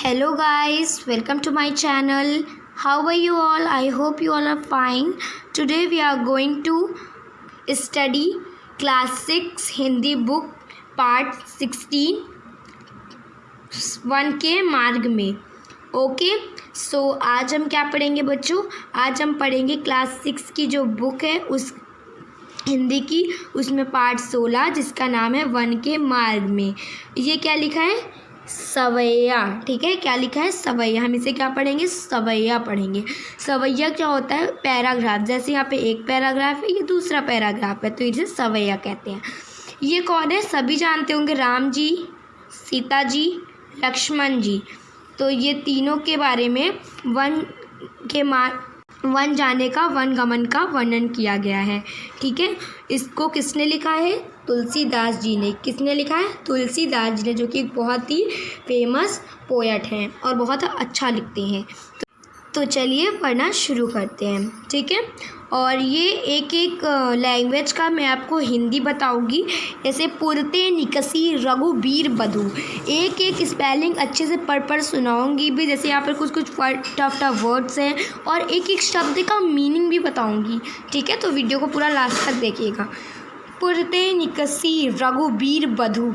Hello guys, welcome to my channel. How are you all? I hope you all are fine. Today we are going to study class 6 Hindi book part 16 one के मार्ग में. Okay so आज हम क्या पढ़ेंगे बच्चों? आज हम पढ़ेंगे क्लास 6 की जो बुक है उस हिंदी की, उसमें पार्ट 16 जिसका नाम है वन के मार्ग में. ये क्या लिखा है? सवैया. ठीक है, क्या लिखा है? सवैया. हम इसे क्या पढ़ेंगे? सवैया पढ़ेंगे. सवैया क्या होता है? पैराग्राफ. जैसे यहाँ पे एक पैराग्राफ है, ये दूसरा पैराग्राफ है, तो इसे सवैया कहते हैं. ये कौन है? सभी जानते होंगे, राम जी, सीता जी, लक्ष्मण जी. तो ये तीनों के बारे में वन जाने का, वन गमन का वर्णन किया गया है. ठीक है, इसको किसने लिखा है? तुलसीदास जी ने. किसने लिखा है? तुलसीदास जी ने, जो कि बहुत ही फेमस पोएट हैं और बहुत अच्छा लिखते हैं. तो चलिए पढ़ना शुरू करते हैं. ठीक है, और ये एक एक लैंग्वेज का मैं आपको हिंदी बताऊंगी. जैसे पुरते निकसी रघुबीर बधू, एक एक स्पेलिंग अच्छे से पढ़ सुनाऊंगी भी. जैसे यहाँ पर कुछ टफ वर्ड्स हैं और एक एक शब्द का मीनिंग भी बताऊंगी. ठीक है, तो वीडियो को पूरा लास्ट तक देखिएगा. पुरते निकसी रघुबीर बधू.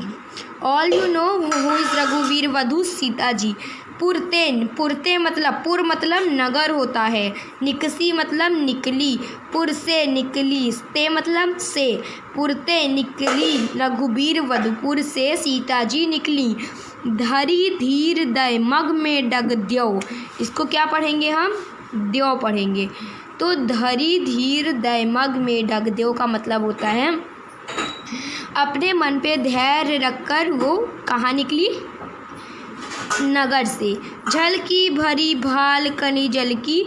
All you know who is Raghubir vadhu? Sita जी. पुरते मतलब पुर मतलब नगर होता है, निकसी मतलब निकली, पुर से निकली, ते मतलब से. पुरते निकली रघुबीर वधू, पुर से सीता जी निकली. धरी धीर दय मग में डग द्यो. इसको क्या पढ़ेंगे हम? द्यो पढ़ेंगे. तो धरी धीर दय मग में डग द्यो का मतलब होता है अपने मन पे धैर्य रखकर वो कहाँ निकली? नगर से. झल की भरी भाल कनी जल की.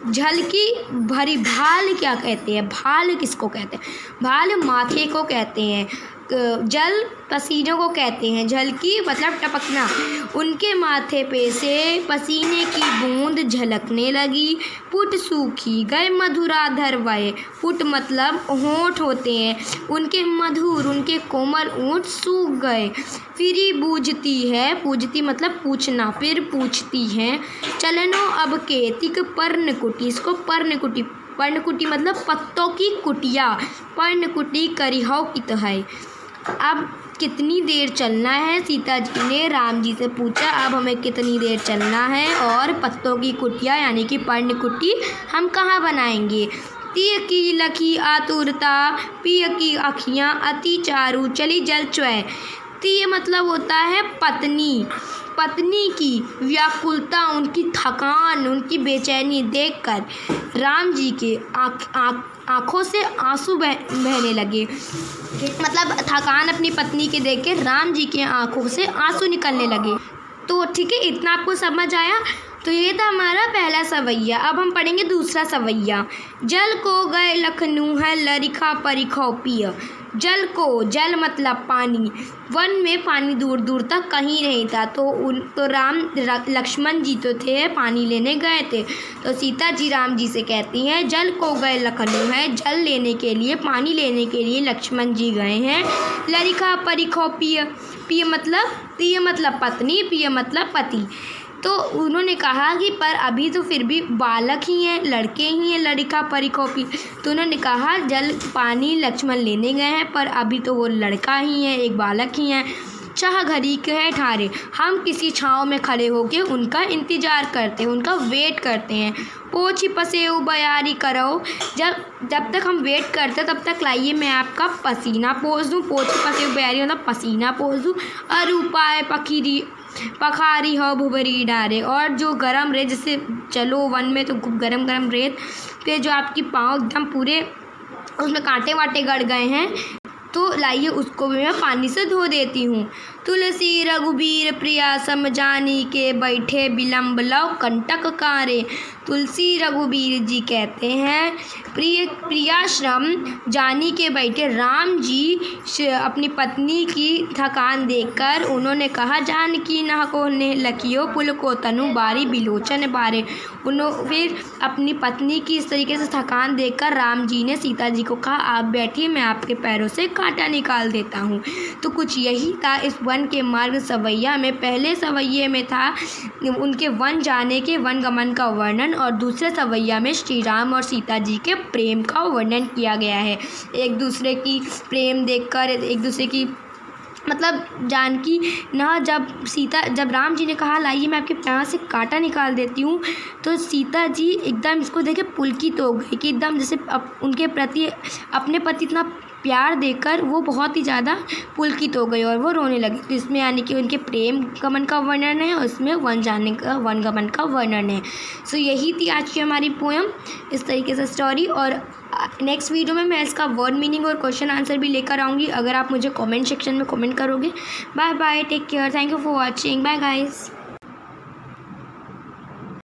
झल की भरी भाल क्या कहते हैं? भाल किसको कहते हैं? भाल माथे को कहते हैं. जल पसीनों को कहते हैं. झल की मतलब टपकना. उनके माथे पे से पसीने की बूंद झलकने लगी. पुट सूखी गए मधुराधर वय. पुट मतलब होंठ होते हैं. उनके मधुर, उनके कोमल होंठ सूख गए. फिरी बूझती है, पूजती मतलब पूछना, फिर पूछती हैं. चलनो अब केतिक पर्णकुटी. इसको पर्णकुटी, पर्णकुटी मतलब पत्तों की कुटिया. पर्णकुटी करिहौ कित है. अब कितनी देर चलना है? सीता जी ने राम जी से पूछा, अब हमें कितनी देर चलना है और पत्तों की कुटिया यानी कि पर्णकुटी हम कहाँ बनाएंगे? तीय की लखी आतुरता, पिय की आँखियाँ अति चारू, चली जल च्वय. तीय मतलब होता है पत्नी. पत्नी की व्याकुलता, उनकी थकान, उनकी बेचैनी देखकर राम जी के आँखों से आंसू बहने लगे. मतलब थकान अपनी पत्नी के देख के राम जी के आँखों से आंसू निकलने लगे. तो ठीक है, इतना आपको समझ आया? तो ये था हमारा पहला सवैया. अब हम पढ़ेंगे दूसरा सवैया. जल को गए लखनऊ है लरिखा परिखौ पिय. जल को, जल मतलब पानी. वन में पानी दूर दूर तक कहीं नहीं था, तो लक्ष्मण जी तो थे, पानी लेने गए थे. तो सीता जी राम जी से कहती हैं जल को गए लखनऊ है. जल लेने के लिए, पानी लेने के लिए लक्ष्मण जी गए हैं. लरिखा परिखौ पिय. पिय मतलब, पिय मतलब पत्नी, पिय मतलब पति. तो उन्होंने कहा कि पर अभी तो फिर भी बालक ही हैं, लड़के ही हैं. लड़का परिखोपी. तो उन्होंने कहा जल पानी लक्ष्मण लेने गए हैं, पर अभी तो वो लड़का ही है, एक बालक ही हैं. चाह घड़ी के है ठारे. हम किसी छाँव में खड़े होके उनका इंतज़ार करते हैं, उनका वेट करते हैं. पोछी पसेऊ बयारी करो. जब तक हम वेट करते तब तक लाइए मैं आपका पसीना पोंछ दूँ. पोछी पसेऊ बयारी मतलब पसीना पोंछ दूँ. अरूपाए पखारी हो भुबरी डारे. और जो गरम रेत, जैसे चलो वन में तो गरम गरम रेत पे जो आपकी पाँव एकदम पूरे उसमें कांटे वाटे गड़ गए हैं, तो लाइए उसको भी मैं पानी से धो देती हूँ. तुलसी रघुबीर प्रिया समझानी के बैठे विलम्ब लव कंटक कारे. तुलसी रघुबीर जी कहते हैं प्रियाश्रम जानी के बैठे राम जी अपनी पत्नी की थकान देखकर उन्होंने कहा जानकी न को ने लकियो पुल को तनु बारी बिलोचन बारे. फिर अपनी पत्नी की इस तरीके से थकान देखकर राम जी ने सीता जी को कहा आप बैठिए, मैं आपके पैरों से कांटा निकाल देता हूँ. तो कुछ यही था इस वन के मार्ग सवैया में पहले सवैये में था उनके वन जाने के वन गमन का वर्णन, और दूसरे सवैया में श्री राम और सीता जी के प्रेम का वर्णन किया गया है। एक दूसरे की प्रेम देखकर, एक दूसरे की मतलब जानकी ना, जब राम जी ने कहा लाइए मैं आपके पैर से कांटा निकाल देती हूँ, तो सीता जी एकदम इसको देख के पुलकित हो गई कि एकदम जैसे उनके प्रति अपने पति इतना प्यार देकर वो बहुत ही ज़्यादा पुलकित हो गई और वो रोने लगी। तो इसमें यानी कि उनके प्रेम गमन का वर्णन है और इसमें वन गमन का वर्णन है। सो यही थी आज की हमारी पोएम, इस तरीके से स्टोरी। और नेक्स्ट वीडियो में मैं इसका वर्ड मीनिंग और क्वेश्चन आंसर भी लेकर आऊँगी, अगर आप मुझे कमेंट सेक्शन में कमेंट करोगे। Bye bye, take care, thank you for watching, bye guys.